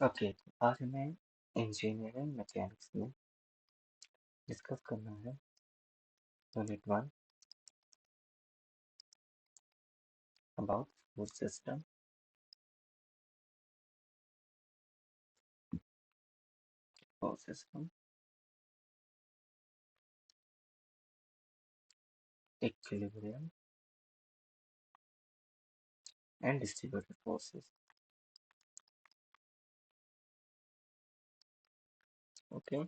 Okay, आज हमें engineering mechanics में डिस्कस करना है unit 1 about food system. Food system equilibrium and distributed forces. Okay,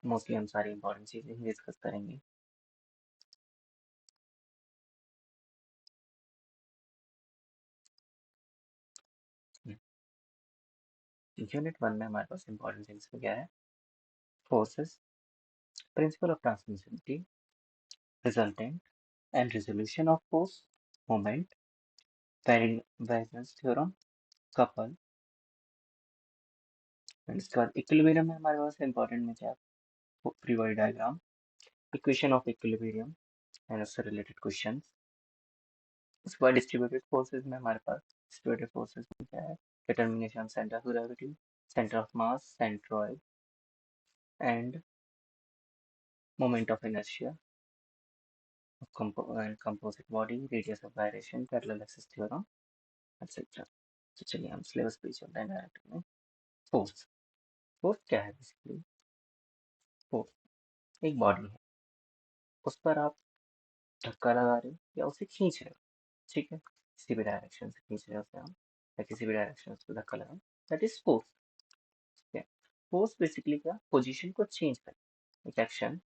mostly हम सारी इंपॉर्टेंट चीजें ही डिस्कस करेंगे। यूनिट 1 में हमारे पास इंपॉर्टेंट थिंग्स में क्या है? Forces, principle of transmissibility, resultant and resolution of force, moment, variance theorem, couple. इसके बाद इक्विलिब्रियम में हमारे पास इंपॉर्टेंट में क्या है? Free body diagram, equation of equilibrium and उससे रिलेटेड क्वेश्चन। उसके बाद डिस्ट्रीब्यूटेड फोर्सेस में हमारे पास डिस्ट्रीब्यूटेड फोर्सेस में क्या है? Determination centre of gravity, centre of mass, centroid end moment of inertia and composite body, radius of gyration, parallel axis theorem, etc. तो चलिए हम सिलेबस पे चलते हैं डायरेक्ट में। फोर्स, फोर्स क्या है? बेसिकली फोर्स एक बॉडी है, उस पर आप धक्का लगा रहे हो या उसे खींच रहे हो, ठीक है? किसी भी डायरेक्शन से खींच रहे हो उसे हम, या किसी भी डायरेक्शन से धक्का लगा, दैट इज फोर्स। ठीक है, फोर्स बेसिकली क्या? पोजीशन को चेंज कर एक एक्शन,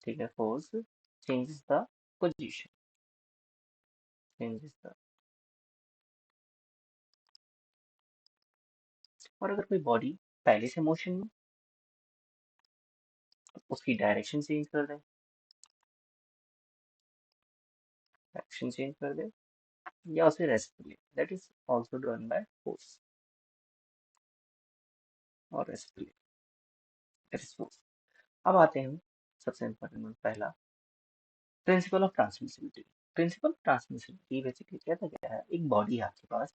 ठीक है? Force changes the position, changes the. और अगर कोई बॉडी पहले से मोशन में, तो उसकी डायरेक्शन चेंज कर दे, डायरेक्शन चेंज कर दे या उसे रेस्ट कर ले, that is also done by force. और रेस्ट कर ले, दैट इज फोर्स। अब आते हैं सबसे इंपॉर्टेंट पहला, principle of transmissibility. Principle of transmissibility basically कहता क्या है? एक बॉडी है आपके पास,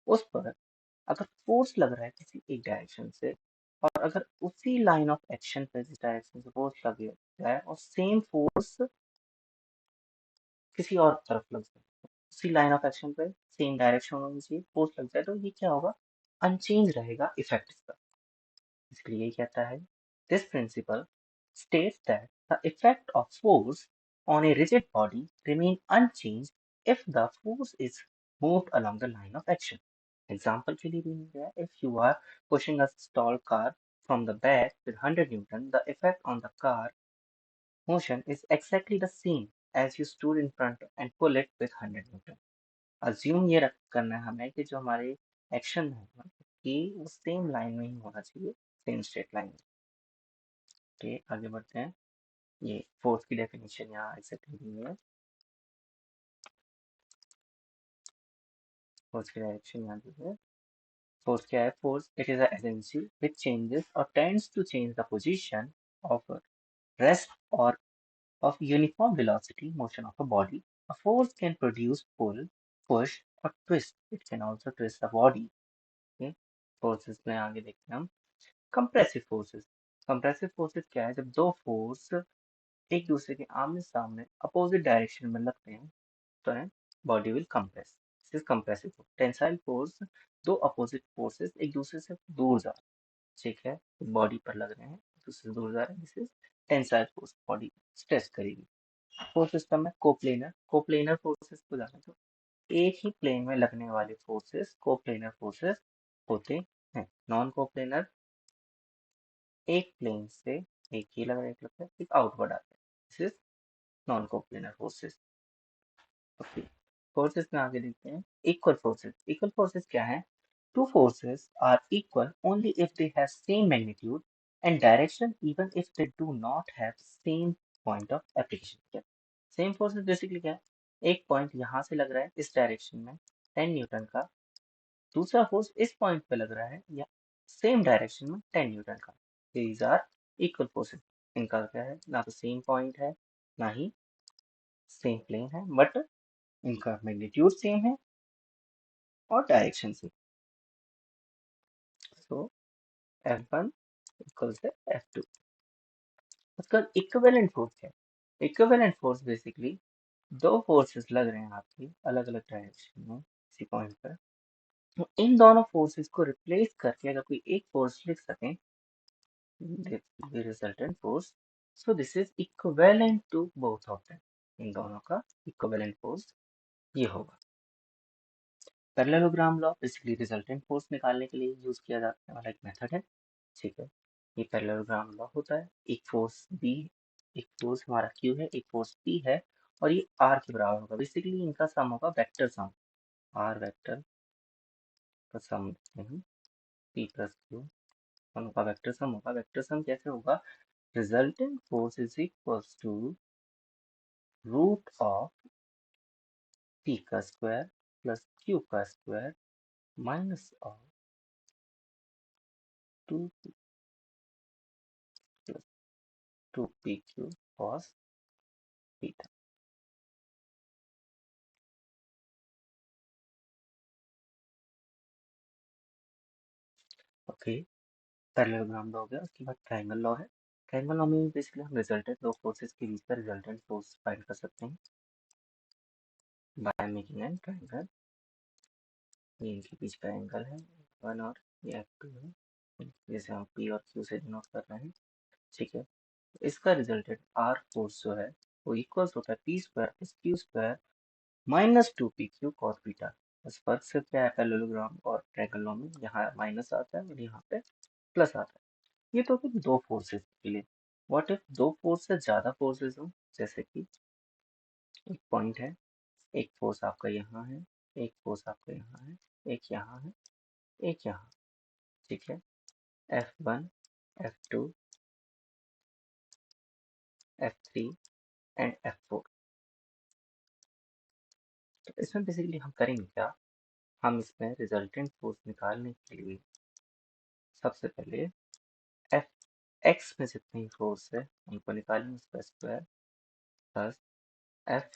उस पर अगर फोर्स लग रहा है किसी एक डायरेक्शन से, और अगर उसी लाइन ऑफ एक्शन पे जिस डायरेक्शन से फोर्स लग जाए और सेम फोर्स किसी और तरफ लग जाए, उसी लाइन ऑफ एक्शन पे सेम डायरेक्शन में चाहिए फोर्स लग जाए, तो ये क्या होगा? अनचेंज रहेगा इफेक्ट इसका। इसलिए ये कहता है, this principle states that the effect of force on a rigid body remain unchanged if the force is moved along the line of action. Example के लिए भी मिल गया, if you are pushing a stall car from the back with 100 Newton, the effect on the car motion is exactly the same as you stood in front and pull it with 100 Newton. Assume ये करना है हमें कि जो हमारे action है कि वो सेम लाइन में ही होना चाहिए, सेम स्ट्रेट लाइन में। ओके, आगे बढ़ते हैं। ये फोर्स की डेफिनेशन यहाँ एग्जैक्टली नहीं है, फोर्स की डायरेक्शन यहाँ दी है। फोर्स क्या है? Force it is agency which changes और tends to change the position of rest और of uniform velocity motion of a body. A force can produce pull, push or twist. It can also twist the body. Okay? Forces में आगे देखते हैं हम compressive forces. Compressive forces क्या है? जब दो फोर्स एक दूसरे के आमने सामने अपोजिट डायरेक्शन में लगते हैं तो है body will compress. This is compressive force. Tensile force, दो अपोजिट फोर्सेस एक दूसरे से दूर जा रहे हैं, ठीक है? बॉडी पर लग रहे हैं, एक दूसरे से दूर जा रहे हैं, this is tensile force, body stress करेगी। फोर्स सिस्टम में कोप्लेनर, कोप्लेनर फोर्सेस को जाने तो एक ही प्लेन में लगने वाले फोर्सेस कोप्लेनर फोर्सेस होते हैं। नॉन कोप्लेनर एक प्लेन से एक ही लग रहा है, एक लगता है, एक आउटवर्ड आता है, this is non coplanar forces. Okay, forces में आगे देखते हैं इक्वल फोर्सेस। इक्वल फोर्सेस क्या है? Two forces are equal only if they have same magnitude and direction even if they do not have same point of application. क्या same forces? Basically क्या है? एक पॉइंट यहाँ से लग रहा है इस डायरेक्शन में 10 न्यूटन का, दूसरा फोर्स इस पॉइंट पे लग रहा है या सेम डायरेक्शन में 10 न्यूटन का। These are equal forces. इनका क्या है? ना तो सेम पॉइंट है, ना ही सेम प्लेन है, बट इनका मैग्नीट्यूड सेम है और डायरेक्शन सेम। सो F1 इक्वल्स है F2। उसका इक्विवेलेंट फोर्स है। इक्विवेलेंट फोर्स बेसिकली दो फोर्सेस लग रहे हैं आपके अलग अलग डायरेक्शन में इसी पॉइंट पर, तो इन दोनों फोर्सेस को रिप्लेस करके अगर कोई एक फोर्स लिख सकें, the resultant force, so this is equivalent to both of them। इन दोनों का इक्विवेलेंट फोर्स ये होगा। Parallelogram law basically resultant force निकालने के लिए यूज किया जाने वाला एक मेथड है। ठीक है, ये पैरेललोग्राम लॉ होता है। एक फोर्स बी, एक फोर्स हमारा क्यू है, एक फोर्स पी है, और ये आर के बराबर होगा। बेसिकली इनका सम होगा वेक्टर सम, आर वेक्टर का सम पी प्लस क्यू, दोनों का वेक्टर सम होगा। वेक्टर सम कैसे होगा? Resultant force is equals to root of P का स्क्वायर प्लस क्यू का square minus of 2p plus 2pq cos theta. Okay, parallelogram law हो गया। उसके बाद ट्रायंगल लॉ है। ट्रायंगल लॉ में बेसिकली हम रिजल्टेंट दो फोर्सेस के बीच का रिजल्टेंट फोर्स फाइंड कर सकते हैं बाय मेकिंग एन ट्रायंगल। ये इनके बीच का एंगल है 1 और ये F2 है, जैसे हम P और Q से डिनोट कर रहे हैं। ठीक है, इसका रिजल्टेंट R फोर्स जो है वो इक्वल्स होता है P square plus Q square minus 2pq cos beta. बस फर्क सिर्फ क्या है पैरेललोग्राम और ट्रायंगल लॉ में, यहाँ माइनस आता है और यहाँ पे प्लस आता है। ये तो फिर दो फोर्सेस के लिए। व्हाट इफ दो फोर्स से ज्यादा फोर्सेस हो, जैसे कि एक पॉइंट है, एक फोर्स आपका यहाँ है, एक फोर्स आपका यहाँ है, एक यहाँ है, एक यहाँ। ठीक है, F1 F2 F3 and F4। तो इसमें बेसिकली हम करेंगे क्या, हम इसमें रिजल्टेंट फोर्स निकालने के लिए सबसे पहले एफ एक्स में जितनी फोर्स है उनको निकालेंगे, उसका स्क्वायर प्लस एफ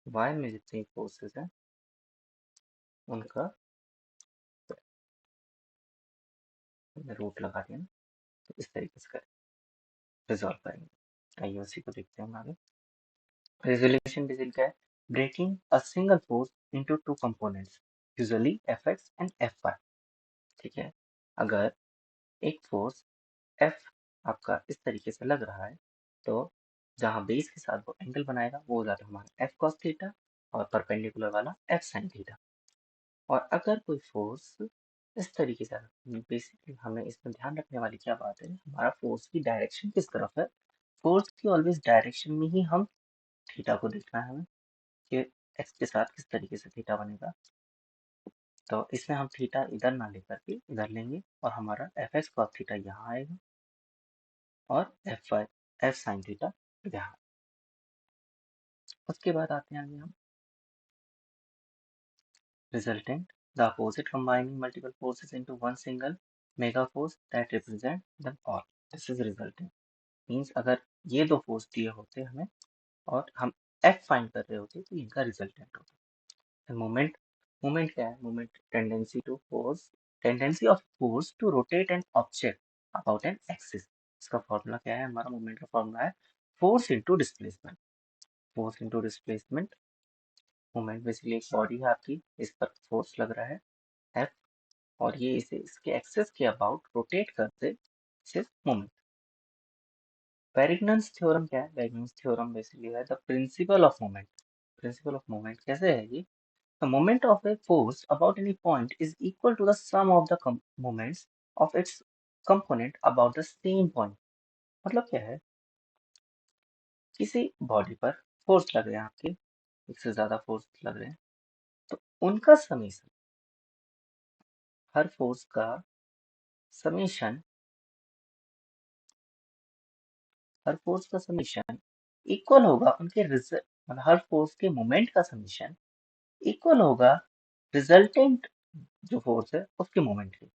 वाई में जितनी फोर्सेस हैं उनका रूट लगा देना। तो इस तरीके से रिजॉल्व करेंगे। आइए उसी को देखते हैं हम आगे। रेजोल्यूशन बेसिकली क्या है? Breaking a single force into two components, usually F X and F Y. ठीक है, अगर एक फोर्स एफ आपका इस तरीके से लग रहा है, तो जहाँ बेस के साथ वो एंगल बनाएगा वो हो जाता है हमारा एफ कॉस थीटा, और परपेंडिकुलर वाला एफ साइन थीटा। और अगर कोई फोर्स इस तरीके से, बेसिकली हमें इसमें ध्यान रखने वाली क्या बात है, हमारा फोर्स की डायरेक्शन किस तरफ है। फोर्स की ऑलवेज डायरेक्शन में ही हम थीटा को देखना है हमें, कि एक्स के साथ किस तरीके से थीटा बनेगा। तो इसमें हम थीटा इधर ना लेकर के इधर लेंगे, और हमारा एफ एक्स कॉस थीटा यहाँ आएगा और एफ साइन थीटा यहाँ। उसके बाद आते हैं आगे हम resultant, the opposite combining multiple forces into one single mega force that represent them all, this is resultant। Means अगर ये दो फोर्स दिए होते हमें और हम एफ फाइंड कर रहे होते तो इनका रिजल्टेंट होता। मोमेंट, मोमेंट क्या है? Moment tendency to force, tendency of force to rotate an object about an axis. इसका फॉर्मूला क्या है? हमारा मोमेंट का फॉर्मूला है force into displacement. Force into displacement, moment basically एक बॉडी है आपकी, इस पर फोर्स लग रहा है एफ, और ये इसे इसके एक्सेस के अबाउट रोटेट करते सिर्फ मोमेंट। वेरिग्नन्स थ्योरम क्या है? वेरिग्नन्स थ्योरम बेसिकली है the principle of moment. Principle of moment कैसे है ये? The moment of a force about any point is equal to the sum of the moments of its component about the same point. मतलब क्या है, किसी body पर force लग रहे हैं आपके, एक से ज्यादा फोर्स लग रहे हैं, तो उनका समीशन, हर फोर्स का समीशन, हर फोर्स का समीशन इक्वल होगा उनके मतलब हर फोर्स के मोमेंट का समीशन इक्वल होगा रिजल्टेंट जो फोर्स है उसके मोमेंट के।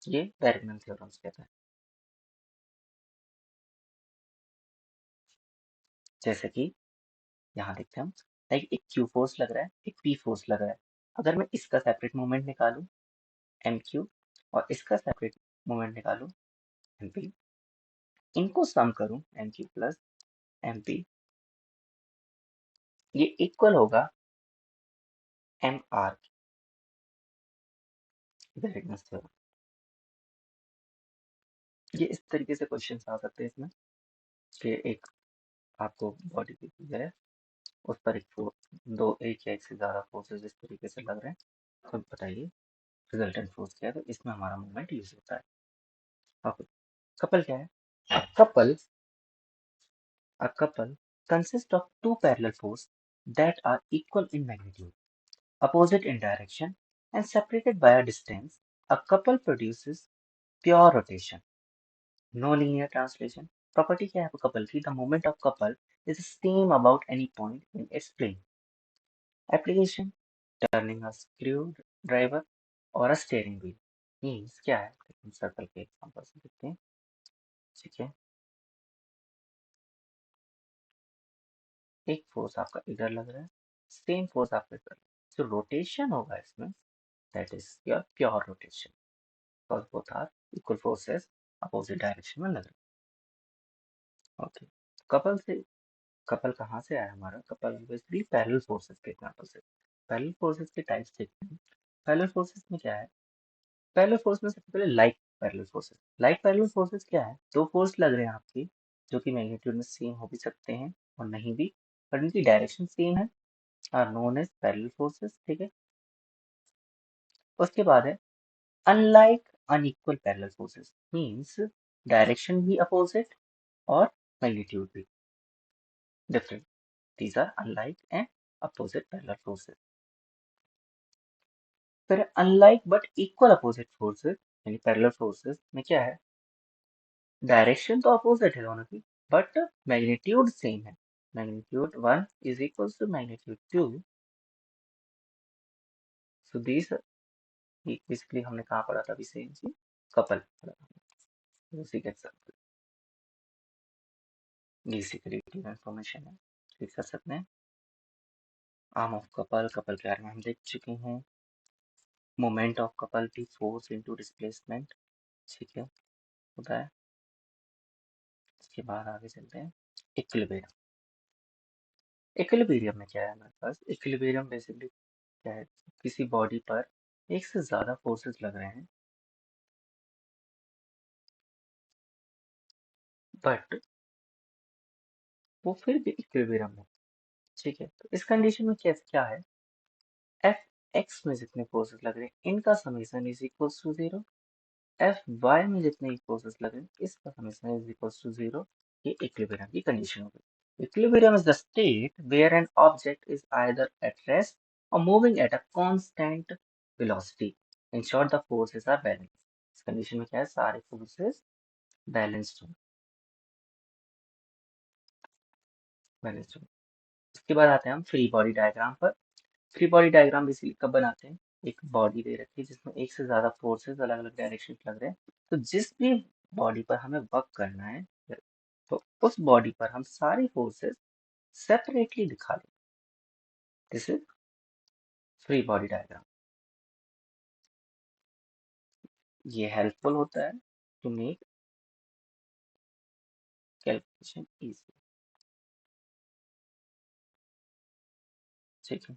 ये डायरेक्टल थ्योरम्स कहते हैं। जैसे कि यहाँ देखते हैं हम, लाइक एक क्यू फोर्स लग रहा है, एक पी फोर्स लग रहा है। अगर मैं इसका सेपरेट मोमेंट निकालूं एम क्यू, और इसका सेपरेट मोमेंट निकालूं mp, इनको सम करूं mq प्लस mp, ये इक्वल होगा mr डायरेक्टनेस थ्योरम। ये इस तरीके से क्वेश्चन आ सकते हैं इसमें कि एक आपको बॉडी की फिगर है, उस पर एक या एक से ज्यादा फोर्सेस इस तरीके से लग रहे हैं, तो बताइए रिजल्टेंट फोर्स क्या है। तो इसमें हमारा मूवमेंट यूज होता है। ओके, कपल क्या है? A couple, a couple consists of two parallel forces that are equal in magnitude, opposite in direction, and separated by a distance. A couple produces pure rotation, no linear translation. Property क्या है couple की? The moment of couple is the same about any point in its plane. Application: turning a screwdriver or a steering wheel. Means क्या है? हम circle के example से देखते हैं। ठीक है, एक फोर्स आपका इधर लग रहा है, सेम फोर्स आपका इधर, जो रोटेशन होगा इसमें, that is your pure rotation, because both are equal forces opposite direction में लग रहे हैं। ओके, कपल से, कपल कहाँ से आया हमारा? कपल बेसिकली पैरेलल फोर्सेस के एग्जांपल से। पैरेलल फोर्सेस के टाइप्स देखते हैं। पैरेलल फोर्सेस में क्या है? पैरेलल फोर्स में सबसे पहले like parallel forces. Like parallel forces क्या है? दो फोर्स लग रहे हैं आपकी, जो कि मैग्नीट्यूड में सेम हो भी सकते हैं और नहीं भी, पर इनकी डायरेक्शन सेम है, are known as parallel forces. ठीक है, उसके बाद है unlike unequal parallel forces, means direction भी अपोजिट और मैग्नीट्यूड भी different. These are unlike and opposite parallel forces. फिर unlike but equal opposite forces, यानी पैरेलल फोर्सेस में क्या है? डायरेक्शन तो अपोजिट है दोनों की, बट मैग्नीट्यूड सेम है। Magnitude 1 is equal to magnitude 2। So this basically हमने कहाँ पढ़ा था अभी? सेम चीज कपल उसी के एग्जांपल, बेसिकली इंफॉर्मेशन है, ठीक कर सकते हैं। आर्म ऑफ कपल, कपल के बारे में हम देख चुके हैं। मोमेंट ऑफ कपल भी फोर्स इनटू डिस्प्लेसमेंट, ठीक है, होता है। इसके बाद आगे चलते हैं इक्विलिब्रियम। इक्विलिब्रियम में क्या है हमारे पास? इक्विलिब्रियम बेसिकली क्या है? किसी बॉडी पर एक से ज्यादा फोर्सेस लग रहे हैं, बट वो फिर भी इक्विलिब्रियम में। ठीक है, तो इस कंडीशन में क्या क्या है? एफ एक्स में जितने फोर्सेस लग रहे हैं इनका summation is equal to zero, F Y में जितने फोर्सेस लगे इसका summation is equal to zero. ये इक्विलिब्रियम की कंडीशन हो गई। Equilibrium is the state where an object is either at rest और moving at a constant velocity. In short the forces are balanced. इस कंडीशन में क्या है? सारे फोर्सेस बैलेंस्ड हो, बैलेंस्ड हो। इसके बाद आते हैं हम फ्री बॉडी डायग्राम पर। फ्री बॉडी डायग्राम बेसिकली कब बनाते हैं? एक बॉडी दे रखी है जिसमें एक से ज्यादा फोर्सेस अलग अलग डायरेक्शन लग रहे हैं, तो जिस भी बॉडी पर हमें वर्क करना है, तो उस बॉडी पर हम सारी फोर्सेस सेपरेटली दिखा दें। This is free body diagram. ये हेल्पफुल होता है टू मेक कैलकुलेशन इजी। ठीक है,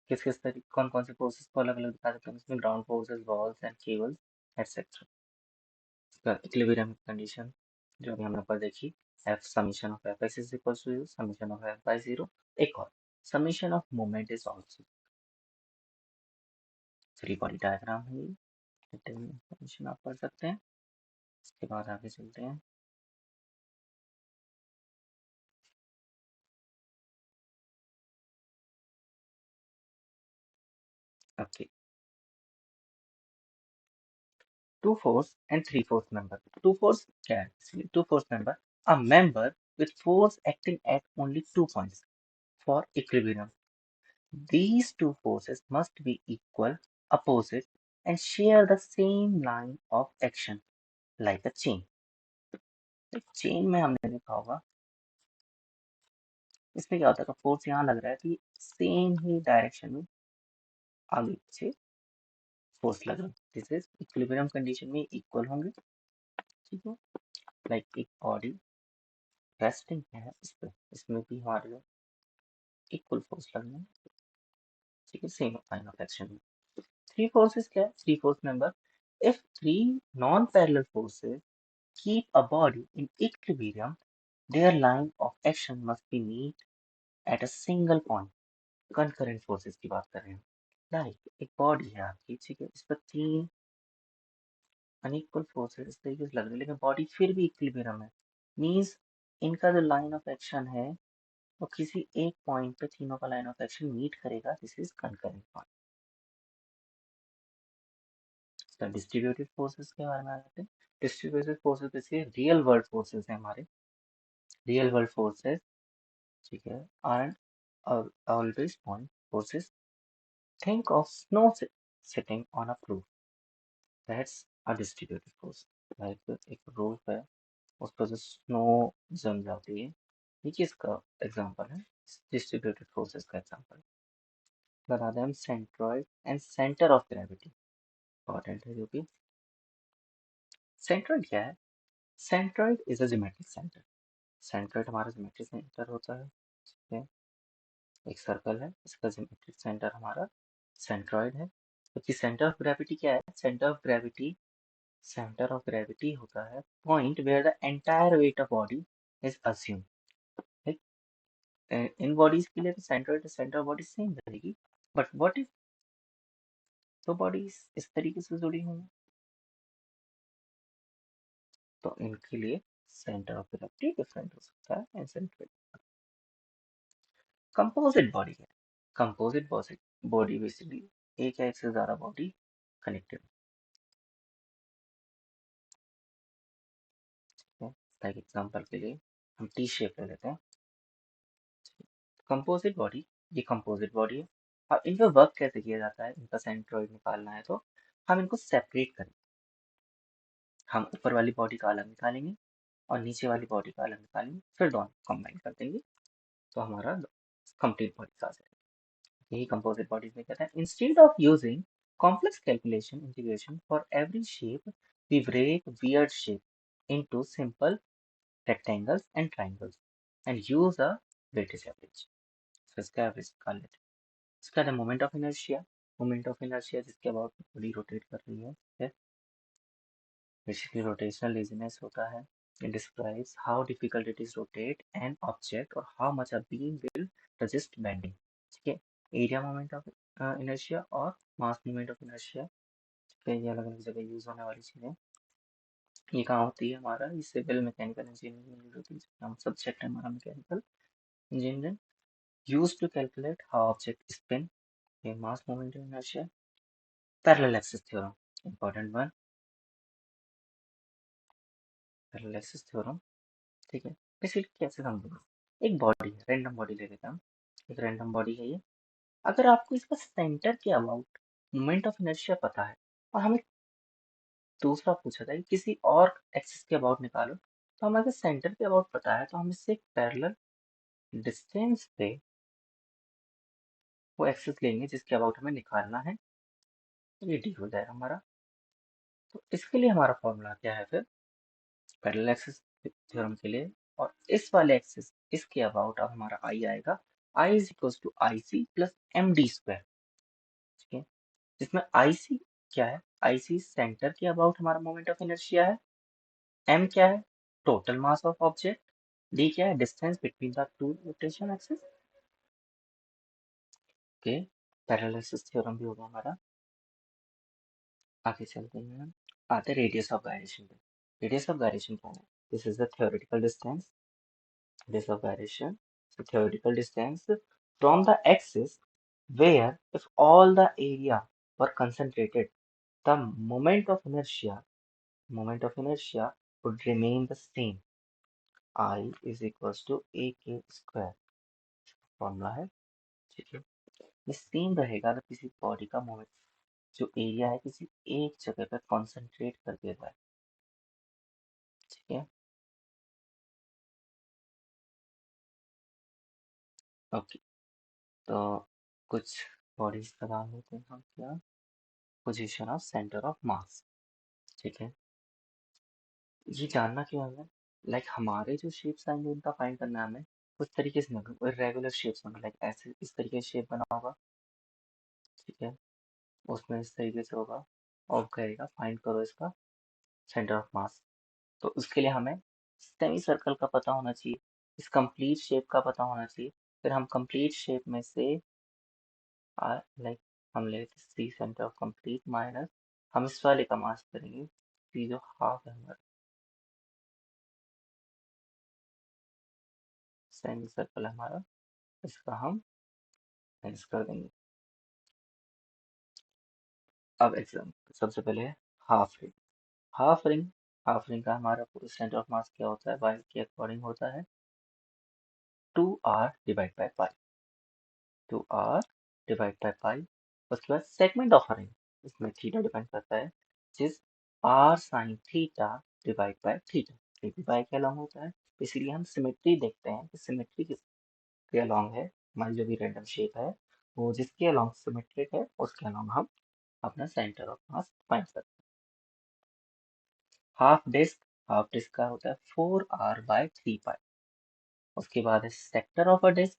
किस किस तरीके, कौन कौन से फोर्सेस को अलग अलग दिखा सकते हैं इसमें? Ground forces, walls and cables etcetera. Equilibrium condition जो अभी हमने ऊपर देखी, F summation of F X is equal to zero, summation of F Y zero. एक और summation of moment is also free body diagram है। ये कंडीशन आप पढ़ सकते हैं। इसके बाद आगे चलते हैं। Okay, two force and three force member. Two force क्या है? Two force member, a member with force acting at only 2 points. For equilibrium, these two forces must be equal, opposite, and share the same line of action, like a chain. Chain में हमने देखा होगा, इसमें क्या होता है? Force यहाँ लग रहा है कि सेम ही डायरेक्शन में आगे पीछे फोर्स लग रहा है, दिस इज इक्विलिब्रियम कंडीशन में इक्वल होंगे, ठीक है। लाइक एक बॉडी रेस्टिंग है इस पे, इसमें भी हमारे इक्वल फोर्स लगना है, ठीक है, सेम लाइन ऑफ एक्शन में। थ्री फोर्सेस क्या है, three force member, if three non parallel forces keep a body in equilibrium, their line of action must be meet at a single point. Concurrent forces की बात कर रहे हैं, like एक body है आपकी, ठीक है, इस पर तीन अनइक्वल फोर्सेस इस तरीके से लग रहे हैं, लेकिन बॉडी फिर भी इक्विलिब्रियम है, मींस इनका जो लाइन ऑफ एक्शन है वो किसी एक पॉइंट पे तीनों का लाइन ऑफ एक्शन मीट करेगा, दिस इज कंकरेंट पॉइंट। तो डिस्ट्रीब्यूटेड फोर्सेस के बारे में आ जाते हैं। डिस्ट्रीब्यूटेड फोर्सेस जैसे रियल वर्ल्ड फोर्सेस है हमारे, रियल वर्ल्ड फोर्सेस, ठीक है, are always point forces. Think of snow sitting on a roof. That's a distributed force. Like एक रूफ है, उस पर जो स्नो जम जाती है, ये किसका एग्जांपल है, डिस्ट्रीब्यूटेड फोर्सेस का एग्जांपल। बता दें हम centroid and centre of gravity, important है, जो कि सेंट्रॉइड क्या है, centroid is a geometric centre, centroid हमारा ज्योमेट्रिक सेंटर होता है, ठीक है, एक सर्कल है, इसका ज्योमेट्रिक सेंटर हमारा सेंट्रॉइड है। क्योंकि सेंटर ऑफ ग्रेविटी क्या है, सेंटर ऑफ ग्रेविटी होता है point where the entire weight of body is assume, like in bodies के लिए तो centroid centre of body same रहेगी, बट व्हाट इफ दो बॉडीज इस तरीके से जुड़ी हुई हैं, तो इनके लिए सेंटर ऑफ ग्रेविटी डिफरेंट हो सकता है एंड सेंट्रॉइड। कंपोजिट बॉडी है, कंपोजिट बॉडी बेसिकली एक या एक से ज्यादा बॉडी कनेक्टेड है, लाइक एग्जांपल के लिए हम टी शेप ले लेते हैं, कंपोजिट बॉडी, ये कंपोजिट बॉडी है। अब इन पर वर्क कैसे किया जाता है, इनका सेंट्रोइड निकालना है तो हम इनको सेपरेट करें, हम ऊपर वाली बॉडी का अलग निकालेंगे और नीचे वाली बॉडी का अलग निकालेंगे, फिर दोनों कंबाइन कर देंगे, तो हमारा कंप्लीट बॉडी आ जाएगा। यही कंपोजिट बॉडीज में कहते हैं। Instead of using complex calculation integration for every shape, we break weird shape into simple rectangles and triangles and use a weighted average, so इसका एवरेज निकाल लेते हैं। इसका है moment of inertia, moment of inertia जिसके about body rotate कर रही है, बेसिकली रोटेशनल लेजीनेस होता है। It describes how difficult it is rotate an object और how much a beam will resist bending, ठीक है। एरिया मोमेंट ऑफ इनर्शिया और मास मोमेंट ऑफ इनर्शिया, ठीक है, ये अलग अलग जगह यूज होने वाली चीजें। ये कहाँ होती है हमारा, ये सिविल मैकेनिकल इंजीनियरिंग में यूज होती है, हम सब्जेक्ट है हमारा mechanical engineering, use to calculate how object spin, ये mass moment of inertia. Parallel axis theorem, important one, parallel axis theorem, ठीक है। बेसिकली कैसे समझेंगे, एक बॉडी है, रैंडम बॉडी ले लेते हैं हम, एक रैंडम बॉडी है ये, अगर आपको इसका सेंटर के अबाउट मोमेंट ऑफ इनर्शिया पता है और हमें दूसरा पूछा था कि किसी और एक्सिस के अबाउट निकालो, तो हमें अगर सेंटर के अबाउट पता है तो हम इससे एक पैरेलल डिस्टेंस पे वो एक्सिस लेंगे जिसके अबाउट हमें निकालना है, तो ये डी हो जाएगा हमारा। तो इसके लिए हमारा फॉर्मूला क्या है फिर, पैरेलल एक्सिस थ्योरम के लिए, और इस वाले एक्सिस इसके अबाउट अब हमारा आई आएगा, I is equal to I C plus M D square, ठीक है, जिसमें आई सी क्या है, आई सी सेंटर के अबाउट हमारा मोमेंट ऑफ इनर्शिया है, एम क्या है, total mass of object, D क्या है, distance between the two rotation axis, okay. Parallel axis theorem भी होगा हमारा। आगे चलते हैं हम, आते रेडियस ऑफ गायरेशन पे। रेडियस ऑफ गायरेशन क्या है, this is the theoretical distance, radius of gyration, so theoretical distance from the axis where if all the area were concentrated, the moment of inertia would remain the same, I is equals to a k square, formula है, ठीक है। ये same रहेगा अगर किसी body का moment जो area है किसी एक जगह पर कॉन्सेंट्रेट कर दिया जाए, ठीक है, ओके। तो कुछ बॉडीज का नाम लेते हैं हम, क्या position of centre of mass. ठीक है, ये जानना क्यों है हमें? लाइक हमारे जो शेप्स आएंगे उनका फाइंड करना है हमें। उस तरीके से नहीं, रेगुलर शेप्स होंगे, लाइक ऐसे इस तरीके से शेप बना होगा। ठीक है, उसमें इस तरीके से होगा और कहेगा फाइंड करो इसका सेंटर ऑफ मास। तो उसके लिए हमें सेमी सर्कल का पता होना चाहिए, इस कंप्लीट शेप का पता होना चाहिए। फिर हम कंप्लीट शेप में से लाइक हम लेते C centre of complete minus, हम इस वाले का मास करेंगे सी जो हाफ है हमारा, सेमी सर्कल है हमारा, इसका हम माइनस कर देंगे। अब एग्जाम सबसे पहले है half ring. Half ring, half ring का हमारा पूरा सेंटर ऑफ मास क्या होता है, वाई के अकॉर्डिंग होता है 2r divide by pi, 2r divide by pi. उसके बाद सेगमेंट ऑफ रिंग, इसमें थीटा डिपेंड करता है, जिस r sine theta divide by theta, ये भी बाई के अलॉन्ग होता है। इसीलिए हम सिमेट्री देखते हैं कि सिमेट्री किसके अलॉन्ग है, हमारी जो भी रैंडम शेप है वो जिसके अलॉन्ग सिमेट्रिक है उसके अलॉन्ग हम अपना सेंटर ऑफ मास फाइंड करते हैं। हाफ डिस्क, हाफ डिस्क का होता है 4r बाय 3 पाई। उसके बाद है sector of a disc,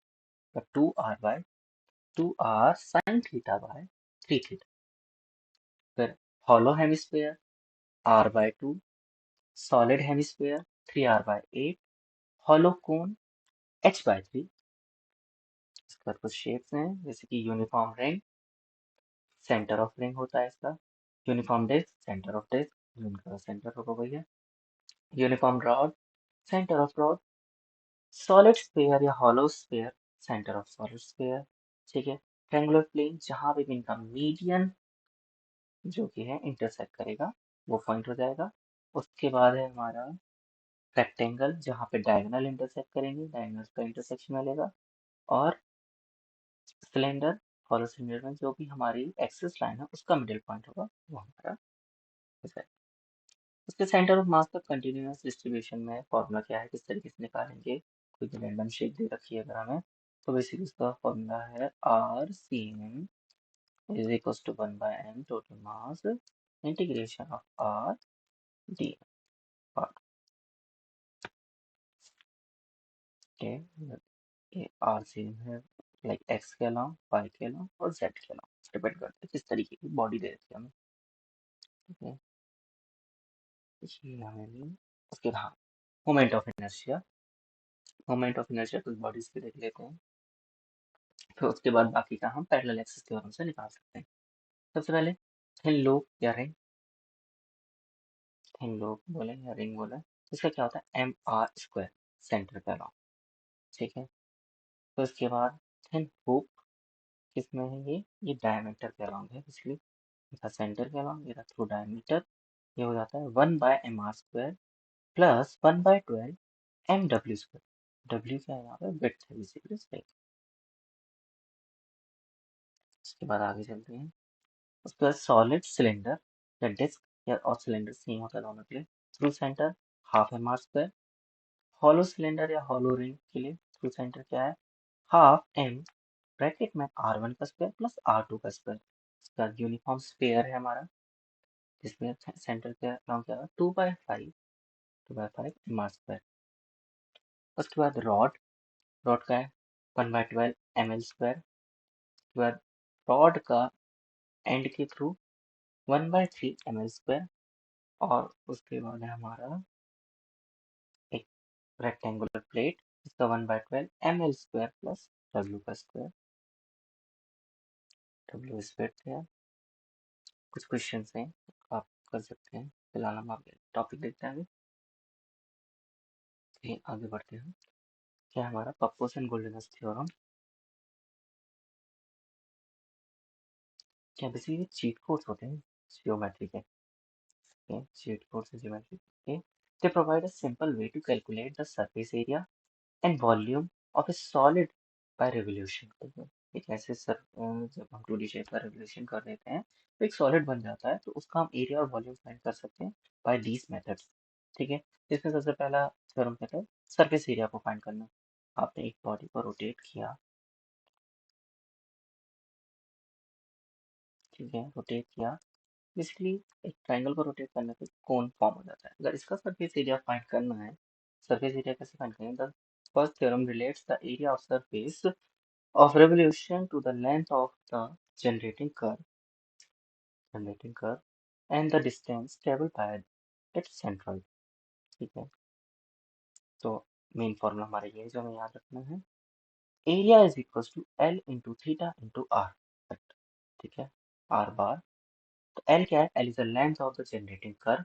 2r sine theta by 3 theta. फिर hollow hemisphere r/2, solid hemisphere 3r/8, hollow cone h/3। इसके बाद कुछ शेप्स हैं जैसे कि uniform ring, centre of ring होता है इसका, uniform disc, centre of disc, जिनका सेंटर होगा वही है, uniform rod, centre of rod, solid sphere या hollow sphere, centre of solid sphere. ठीक है, ट्रायंगुलर प्लेन जहां पे भी इनका मीडियन जो कि है इंटरसेक्ट करेगा वो पॉइंट हो जाएगा। उसके बाद है हमारा रेक्टेंगल, जहाँ पे डायगोनल इंटरसेक्ट करेंगे, डायगोनल का इंटरसेक्शन मिलेगा। और सिलेंडर, हॉलो सिलेंडर में जो भी हमारी एक्सिस लाइन है उसका मिडिल पॉइंट होगा वो हमारा हो जाएगा। उसके सेंटर ऑफ मास का कंटिन्यूअस डिस्ट्रीब्यूशन में फॉर्मूला क्या है, किस तरीके से निकालेंगे, कोई भी रैंडम शेप दे रखी है अगर हमें, तो बेसिकली उसका फॉर्मूला है R C M is equal to 1/m total mass integration of R D. के ये आर सी एम है, लाइक एक्स के अलावा, वाई के अलावा और जेड के अलावा, डिपेंड करता है किस तरीके की बॉडी दे रखी है हमें। ठीक है, ये हमें उसके बाद moment of inertia, moment of inertia कुछ बॉडीज के देख लेते हैं, फिर उसके बाद बाकी का हम पैरेलल एक्सिस थ्योरम से निकाल सकते हैं। सबसे पहले थिन लूप या रिंग, थिन लूप बोले या रिंग बोले, इसका क्या होता है mr² सेंटर के अलावा। ठीक है, तो इसके बाद थिन हुक, किसमें है ये डायमीटर के अलाउंग है, इसलिए इसका सेंटर के अलाउंग, ये थ्रू डायमीटर, ये हो जाता है 1/mr² प्लस 1/12 mw²। डब्ल्यू क्या है यहाँ पे, विड्थ है बेसिकली स्पेस। उसके बाद आगे चलते हैं, उसके बाद सॉलिड सिलेंडर या डिस्क या और सिलेंडर सेम होता है दोनों के लिए, through centre half mr²। Hollow cylinder या हॉलो रिंग के लिए थ्रू सेंटर क्या है, हाफ m ब्रैकेट में r1 का स्क्वायर प्लस r2 का स्क्वायर। इसका यूनिफॉर्म स्फेयर है हमारा, जिसमें सेंटर के अराउंड क्या है 2/5 उसके बाद रॉड, रॉड का है 1/12 ml²। उसके बाद रॉड का एंड के थ्रू 1/3 ml²। और उसके बाद है हमारा एक रेक्टेंगुलर प्लेट, इसका 1/12 ml² प्लस डब्ल्यू का स्क्वायर, डब्ल्यू स्क्वायर थे। कुछ क्वेश्चन हैं आप कर सकते हैं, फिलहाल हम आगे टॉपिक देखते हैं आगे। आगे बढ़ते हैं, क्या हमारा पप्पोस एंड गोल्डनस थ्योरम, क्या बेसिकली चीट कोड्स होते हैं जियोमेट्री के, चीट कोड्स जियोमेट्री के। they provide a simple way to calculate the surface area and volume of a solid by revolution। एक ऐसे जब हम 2D शेप का रेवोल्यूशन कर देते हैं तो एक सॉलिड बन जाता है, तो उसका हम एरिया और वॉल्यूम फाइंड कर सकते हैं बाय दीज मेथड्स। ठीक है, इसमें सबसे पहला थ्योरम कहता है सरफेस एरिया को फाइंड करना। आपने एक बॉडी को रोटेट किया, ठीक है, रोटेट किया, बेसिकली एक ट्रायंगल को रोटेट करने पे कोन फॉर्म हो जाता है। अगर इसका सरफेस एरिया फाइंड करना है, सरफेस एरिया कैसे फाइंड करेंगे? The first theorem relates the area of surface of revolution to the length of the generating curve and the distance traveled by its centroid। ठीक है, तो मेन फॉर्मूला हमारा ये है जो हमें याद रखना है। Area is equal to L into theta into R. ठीक है, आर बार। तो एल क्या है? L is the length of the generating curve.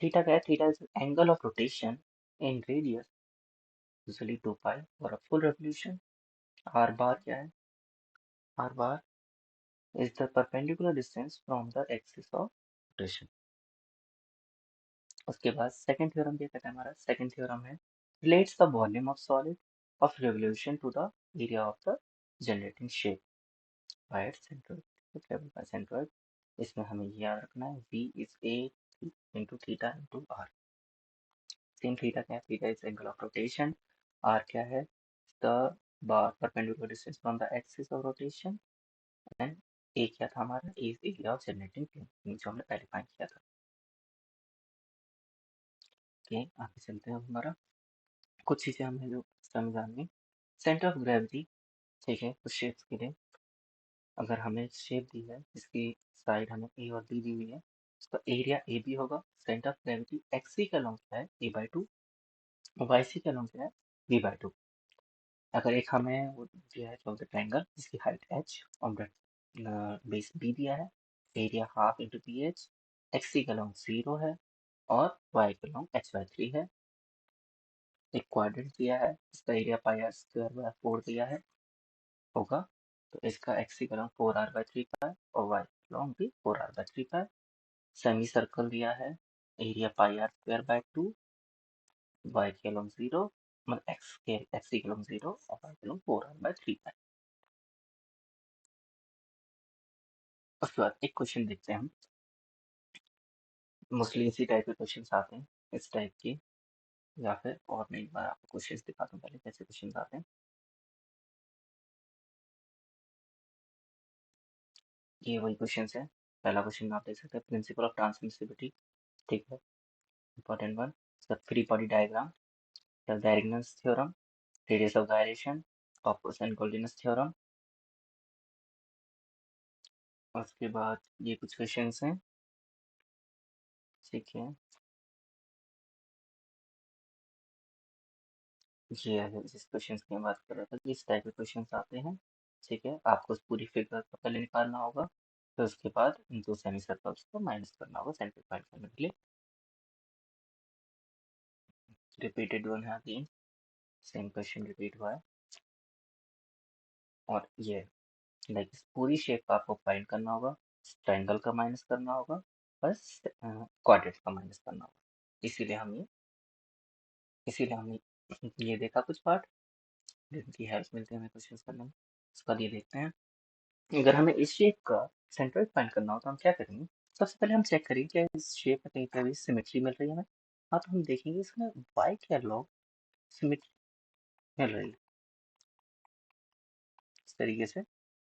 Theta क्या है? Theta is angle of rotation in radius, usually 2 pi और a full revolution. R bar क्या है? R bar is the perpendicular distance from the axis of rotation। उसके बाद second theorem क्या कहता है हमारा? सेकंड थ्योरम है relates the volume of solid of revolution to the area of the generating shape by its centroid, travel by centroid. इसमें हमें ये याद रखना है v is a into theta into r। Same theta क्या है? Theta is angle of rotation. r क्या है? The bar perpendicular distance from the axis of rotation and a क्या था हमारा? a is area of generating plane, जो हमने पहले फाइंड किया था। ओके, आगे चलते हैं। हमारा कुछ चीजें हमें जो समझानी। सेंटर ऑफ ग्रेविटी, ठीक है, कुछ शेप्स के लिए अगर हमें शेप दी है जिसकी साइड हमें ए और बी दी हुई है, तो एरिया ए बी होगा। Centre of gravity X C का लॉन्ग क्या है? A by two. Y C का लॉन्ग क्या है? B by two. अगर एक हमें वो दिया है जो ट्रायंगल जिसकी हाइट एच और बेस बी दिया है, area half into P H, X C का लॉन्ग 0 है और वाई का लॉन्ग एच बाई 3 है। एक क्वाड्रेंट दिया है, इसका area pi R square by 4 दिया है होगा, तो इसका एक्स इक्वल 4r/3 पाई और वाई लॉन्ग भी 4r/3 पाई। सेमी सर्कल दिया है, area pi R square by 2, Y के लॉन्ग 0, मतलब एक्स के लॉन्ग 0 और वाई के लॉन्ग 4r/3 पाई। उसके बाद एक क्वेश्चन देखते हैं हम, मोस्टली इसी टाइप के क्वेश्चन आते हैं, इस टाइप के, या फिर और मैं एक बार आपको क्वेश्चन दिखाता हूँ पहले कैसे क्वेश्चन आते हैं। ये वही क्वेश्चन है। पहला क्वेश्चन आप देख सकते हैं, प्रिंसिपल ऑफ ट्रांसमिसिबिलिटी, ठीक है, important one. Free body diagram, the Diagonals theorem, radius of gyration, Pappus and Goldinus theorem। उसके बाद ये कुछ क्वेश्चंस हैं, ठीक है, ये है जिस क्वेश्चंस की मैं बात कर रहा था कि इस टाइप के क्वेश्चंस आते हैं। ठीक है, आपको उस पूरी फिगर को पहले निकालना होगा, फिर उसके बाद इन दो सेमी सर्कल्स को माइनस करना होगा सेंटर फाइंड करने के लिए। रिपीटेड वन है अगेन, सेम क्वेश्चन रिपीट हुआ है। और ये लाइक इस पूरी शेप का आपको फाइंड करना होगा, ट्रायंगल का माइनस करना होगा, बस क्वाड्रेट का माइनस करना होगा। इसीलिए हमने ये देखा कुछ पार्ट जिनकी हेल्प मिलती है हमें क्वेश्चंस करने में। उसके बाद ये देखते हैं, अगर हमें इस शेप का सेंट्रोइड फाइंड करना हो तो हम क्या करेंगे? सबसे पहले हम चेक करेंगे क्या इस शेप में कहीं पे भी सिमेट्री मिल रही है हमें। हाँ, तो हम देखेंगे इसमें वाई के लॉन्ग सिमेट्री मिल रही है इस तरीके से,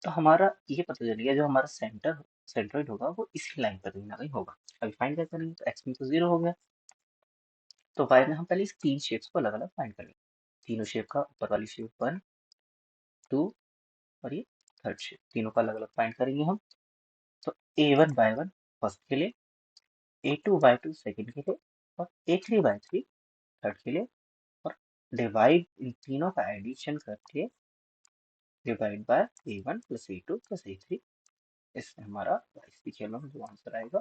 तो हमारा ये पता चल गया जो हमारा सेंट्रोइड होगा वो इसी लाइन पर कहीं ना कहीं होगा। अभी फाइंड क्या करेंगे? तो एक्स में तो 0 हो गया, तो वाई में हम पहले इस तीन शेप्स को अलग अलग फाइंड करेंगे। तीनों शेप का ऊपर वाली शेप 1 2 और ये थर्ड शेप, तीनों का अलग अलग फाइंड करेंगे हम। तो A1/1 फर्स्ट के लिए, A2/2 सेकंड के लिए और A3/3 थर्ड के लिए, और डिवाइड इन तीनों का एडिशन करके divide by A1 plus A2 plus A3, इसमें हमारा वाई के जो आंसर आएगा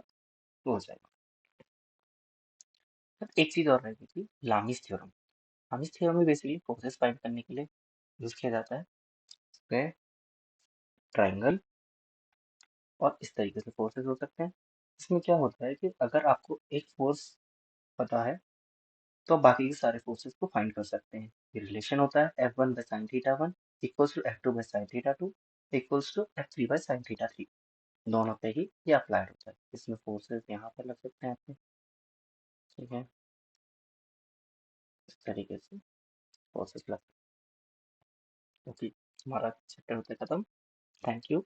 वो हो जाएगा। अब एक चीज और रह गई थी, लामीज थ्योरम। लामीज थ्योरम में बेसिकली फोर्सेस फाइंड करने के लिए यूज किया जाता है। इसमें ट्रायंगल और इस तरीके से फोर्सेस हो सकते हैं। इसमें क्या होता है कि अगर आपको एक फोर्स पता है तो आप बाकी के सारे फोर्सेस को फाइंड कर सकते हैं। ये रिलेशन होता है F1/sin θ1 equals to F2/sin θ2 equals to F3/sin θ3। दोनों पे ही ये अप्लाइड होता है। इसमें फोर्सेस यहाँ पर लग सकते हैं आपके, ठीक है, इस तरीके से फोर्सेस लग सकते हैं। ओके, हमारा चैप्टर होता है खत्म। Thank you.